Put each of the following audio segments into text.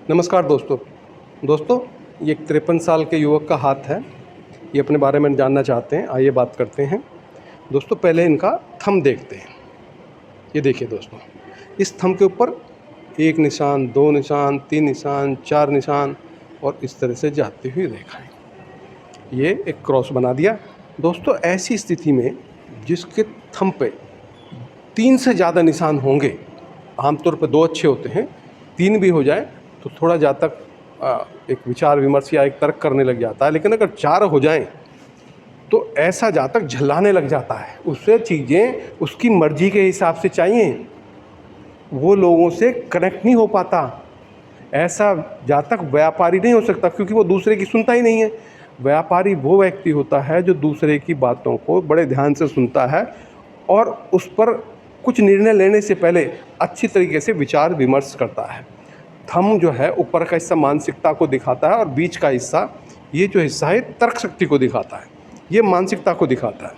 नमस्कार दोस्तों ये एक 53 साल के युवक का हाथ है। ये अपने बारे में जानना चाहते हैं, आइए बात करते हैं। दोस्तों पहले इनका थंब देखते हैं। ये देखिए दोस्तों, इस थंब के ऊपर 1 निशान, 2 निशान, 3 निशान, 4 निशान और इस तरह से जाती हुई रेखाएं। ये एक क्रॉस बना दिया। दोस्तों ऐसी स्थिति में जिसके थंब पे 3 से ज़्यादा निशान होंगे, आमतौर पर 2 अच्छे होते हैं, 3 भी हो जाए तो थोड़ा जातक एक विचार विमर्श या एक तर्क करने लग जाता है। लेकिन अगर 4 हो जाएं तो ऐसा जातक झल्लाने लग जाता है। उससे चीज़ें उसकी मर्जी के हिसाब से चाहिए, वो लोगों से कनेक्ट नहीं हो पाता। ऐसा जातक व्यापारी नहीं हो सकता, क्योंकि वो दूसरे की सुनता ही नहीं है। व्यापारी वो व्यक्ति होता है जो दूसरे की बातों को बड़े ध्यान से सुनता है और उस पर कुछ निर्णय लेने से पहले अच्छी तरीके से विचार विमर्श करता है। थंब जो है ऊपर का हिस्सा मानसिकता को दिखाता है और बीच का हिस्सा, ये जो हिस्सा है तर्क शक्ति को दिखाता है, ये मानसिकता को दिखाता है।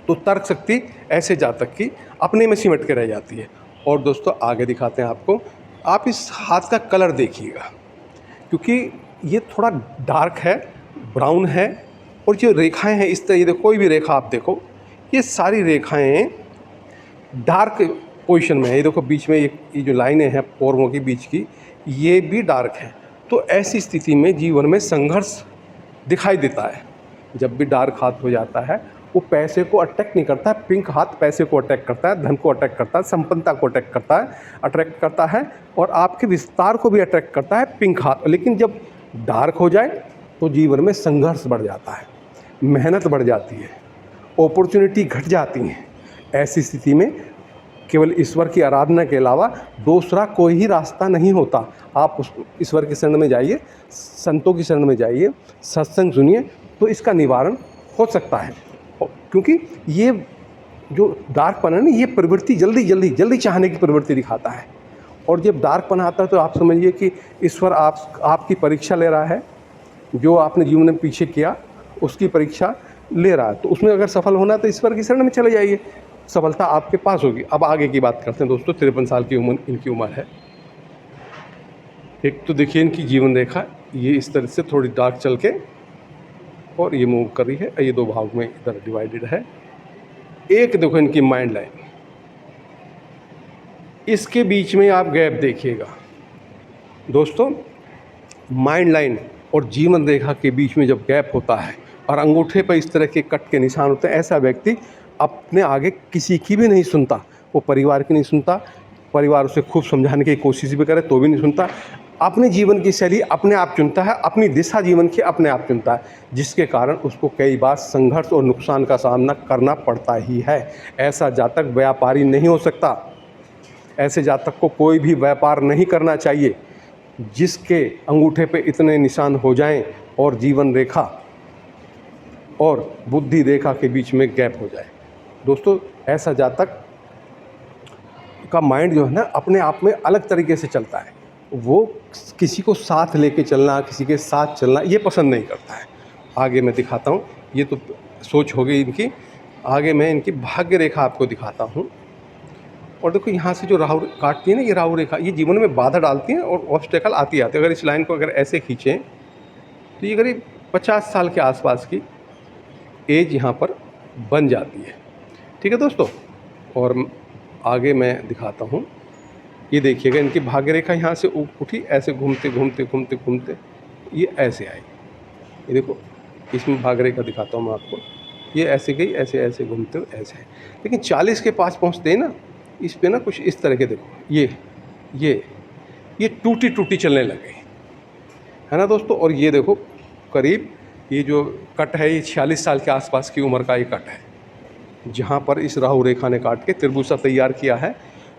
तो तर्क शक्ति ऐसे जातक की अपने में सिमट के रह जाती है। और दोस्तों आगे दिखाते हैं आपको। आप इस हाथ का कलर देखिएगा, क्योंकि ये थोड़ा डार्क है, ब्राउन है और जो रेखाएं हैं इस तरह, ये देखो कोई भी रेखा आप देखो, ये सारी रेखाएं डार्क पोजीशन में है। ये देखो बीच में ये जो लाइनें हैं पोरों के बीच की, ये भी डार्क है। तो ऐसी स्थिति में जीवन में संघर्ष दिखाई देता है। जब भी डार्क हाथ हो जाता है वो पैसे को अटैक नहीं करता है। पिंक हाथ पैसे को अटैक करता है, धन को अटैक करता है, संपन्नता को अटैक करता है और आपके विस्तार को भी अट्रैक्ट करता है पिंक हाथ। लेकिन जब डार्क हो जाए तो जीवन में संघर्ष बढ़ जाता है, मेहनत बढ़ जाती है, अपॉर्चुनिटी घट जाती हैं। ऐसी स्थिति में केवल ईश्वर की आराधना के अलावा दूसरा कोई ही रास्ता नहीं होता। आप उस ईश्वर की शरण में जाइए, संतों की शरण में जाइए, सत्संग सुनिए, तो इसका निवारण हो सकता है। क्योंकि ये जो डार्कपन है ना, ये प्रवृत्ति जल्दी चाहने की प्रवृत्ति दिखाता है। और जब डार्कपन आता है तो आप समझिए कि ईश्वर आपकी परीक्षा ले रहा है। जो आपने जीवन में पीछे किया उसकी परीक्षा ले रहा है, तो उसमें अगर सफल होना तो ईश्वर की शरण में चले जाइए, सफलता आपके पास होगी। अब आगे की बात करते हैं दोस्तों। 53 साल की उम्र इनकी उम्र है। एक तो देखिए इनकी जीवन रेखा, ये इस तरह से थोड़ी डार्क चल के और ये मूव कर रही है। ये 2 भाग में इधर डिवाइडेड है। एक देखो इनकी माइंड लाइन, इसके बीच में आप गैप देखिएगा दोस्तों। माइंड लाइन और जीवन रेखा के बीच में जब गैप होता है और अंगूठे पर इस तरह के कट के निशान होते हैं, ऐसा व्यक्ति अपने आगे किसी की भी नहीं सुनता। वो परिवार की नहीं सुनता, परिवार उसे खूब समझाने की कोशिश भी करे तो भी नहीं सुनता। अपने जीवन की शैली अपने आप चुनता है, अपनी दिशा जीवन की अपने आप चुनता है, जिसके कारण उसको कई बार संघर्ष और नुकसान का सामना करना पड़ता ही है। ऐसा जातक व्यापारी नहीं हो सकता। ऐसे जातक को कोई भी व्यापार नहीं करना चाहिए जिसके अंगूठे पे इतने निशान हो जाएं और जीवन रेखा और बुद्धि रेखा के बीच में गैप हो जाए। दोस्तों ऐसा जातक का माइंड जो है ना, अपने आप में अलग तरीके से चलता है। वो किसी को साथ लेके चलना, किसी के साथ चलना ये पसंद नहीं करता है। आगे मैं दिखाता हूँ। ये तो सोच हो गई इनकी। आगे मैं इनकी भाग्य रेखा आपको दिखाता हूँ। और देखो यहाँ से जो राहु काटती है ना, ये राहु रेखा, ये जीवन में बाधा डालती है और ऑब्स्टेकल आती है। अगर इस लाइन को अगर ऐसे खींचें तो ये करीब 50 साल के आसपास की एज यहाँ पर बन जाती है। ठीक है दोस्तों। और आगे मैं दिखाता हूँ। ये देखिएगा इनकी भाग्य रेखा यहाँ से उठी, ऐसे घूमते ये ऐसे आई। ये देखो इसमें भाग्य रेखा दिखाता हूँ मैं आपको। ये ऐसे गई, ऐसे घूमते हुए ऐसे है। लेकिन 40 के पास पहुँचते हैं ना, इस पे ना कुछ इस तरह के देखो, ये टूटी चलने लगे, है ना दोस्तों। और ये देखो करीब ये जो कट है, ये 46 साल के आसपास की उम्र का ये कट है, जहाँ पर इस राहु रेखा ने काट के त्रिभुज सा तैयार किया है।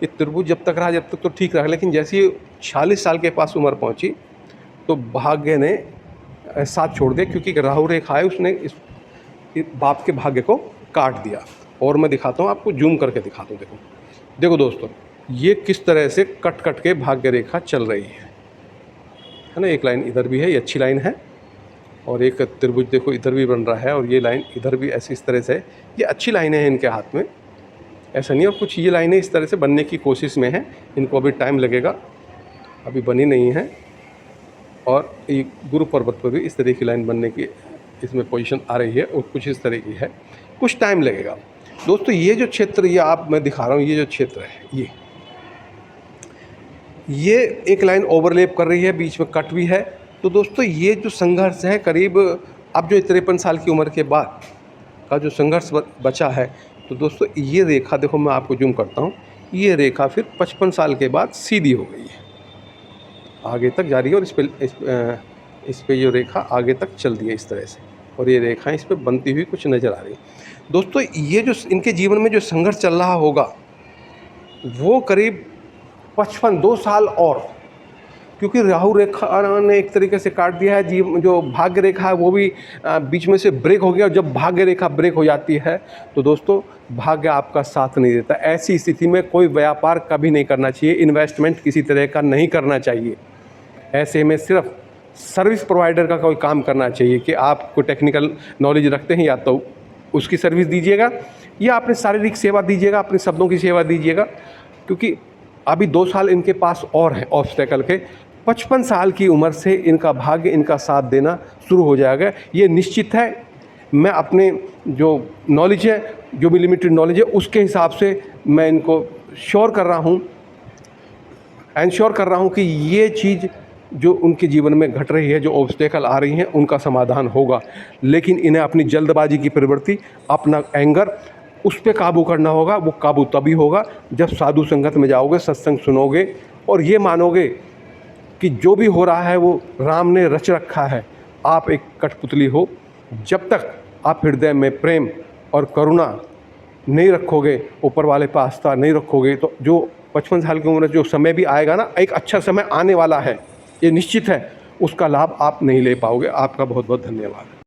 ये त्रिभुज जब तक रहा जब तक तो ठीक रहा, लेकिन जैसे ही 46 साल के पास उम्र पहुँची तो भाग्य ने साथ छोड़ दिया, क्योंकि राहु रेखा है उसने इस बाप के भाग्य को काट दिया। और मैं दिखाता हूँ आपको, जूम करके दिखाता हूँ। देखो दोस्तों ये किस तरह से कट के भाग्य रेखा चल रही है ना। एक लाइन इधर भी है, ये अच्छी लाइन है, और एक त्रिभुज देखो इधर भी बन रहा है, और ये लाइन इधर भी ऐसी इस तरह से है। ये अच्छी लाइनें हैं इनके हाथ में, ऐसा नहीं। और कुछ ये लाइनें इस तरह से बनने की कोशिश में हैं, इनको अभी टाइम लगेगा, अभी बनी नहीं है। और ये गुरु पर्वत पर भी इस तरह की लाइन बनने की इसमें पोजीशन आ रही है और कुछ इस तरह की है, कुछ टाइम लगेगा। दोस्तों ये जो क्षेत्र ये आप मैं दिखा रहा हूँ, ये जो क्षेत्र है ये एक लाइन ओवरलैप कर रही है, बीच में कट भी है। तो दोस्तों ये जो संघर्ष है करीब अब जो 53 साल की उम्र के बाद का जो संघर्ष बचा है, तो दोस्तों ये रेखा देखो, मैं आपको जूम करता हूँ, ये रेखा फिर 55 साल के बाद सीधी हो गई है, आगे तक जा रही है और इस पे जो रेखा आगे तक चल रही है इस तरह से, और ये रेखाएं इस पे बनती हुई कुछ नज़र आ रही है। दोस्तों ये जो इनके जीवन में जो संघर्ष चल रहा होगा वो करीब 2 साल और, क्योंकि राहु रेखा ने एक तरीके से काट दिया है जो भाग्य रेखा है वो भी बीच में से ब्रेक हो गया। और जब भाग्य रेखा ब्रेक हो जाती है तो दोस्तों भाग्य आपका साथ नहीं देता। ऐसी स्थिति में कोई व्यापार कभी नहीं करना चाहिए, इन्वेस्टमेंट किसी तरह का नहीं करना चाहिए। ऐसे में सिर्फ सर्विस प्रोवाइडर का कोई काम करना चाहिए कि आप कोई टेक्निकल नॉलेज रखते हैं या तो उसकी सर्विस दीजिएगा या अपने शारीरिक सेवा दीजिएगा, अपने शब्दों की सेवा दीजिएगा, क्योंकि अभी 2 साल इनके पास और हैं ऑब्स्टेकल के। 55 साल की उम्र से इनका भाग्य इनका साथ देना शुरू हो जाएगा, ये निश्चित है। मैं अपने जो नॉलेज है, जो भी लिमिटेड नॉलेज है, उसके हिसाब से मैं इनको श्योर कर रहा हूँ, एंश्योर कर रहा हूँ कि ये चीज़ जो उनके जीवन में घट रही है, जो ऑब्स्टेकल आ रही हैं, उनका समाधान होगा। लेकिन इन्हें अपनी जल्दबाजी की प्रवृत्ति, अपना एंगर, उस पर काबू करना होगा। वो काबू तभी होगा जब साधु संगत में जाओगे, सत्संग सुनोगे और ये मानोगे कि जो भी हो रहा है वो राम ने रच रखा है। आप एक कठपुतली हो। जब तक आप हृदय में प्रेम और करुणा नहीं रखोगे, ऊपर वाले पर आस्था नहीं रखोगे, तो जो 55 साल की उम्र जो समय भी आएगा ना, एक अच्छा समय आने वाला है, ये निश्चित है, उसका लाभ आप नहीं ले पाओगे। आपका बहुत बहुत धन्यवाद।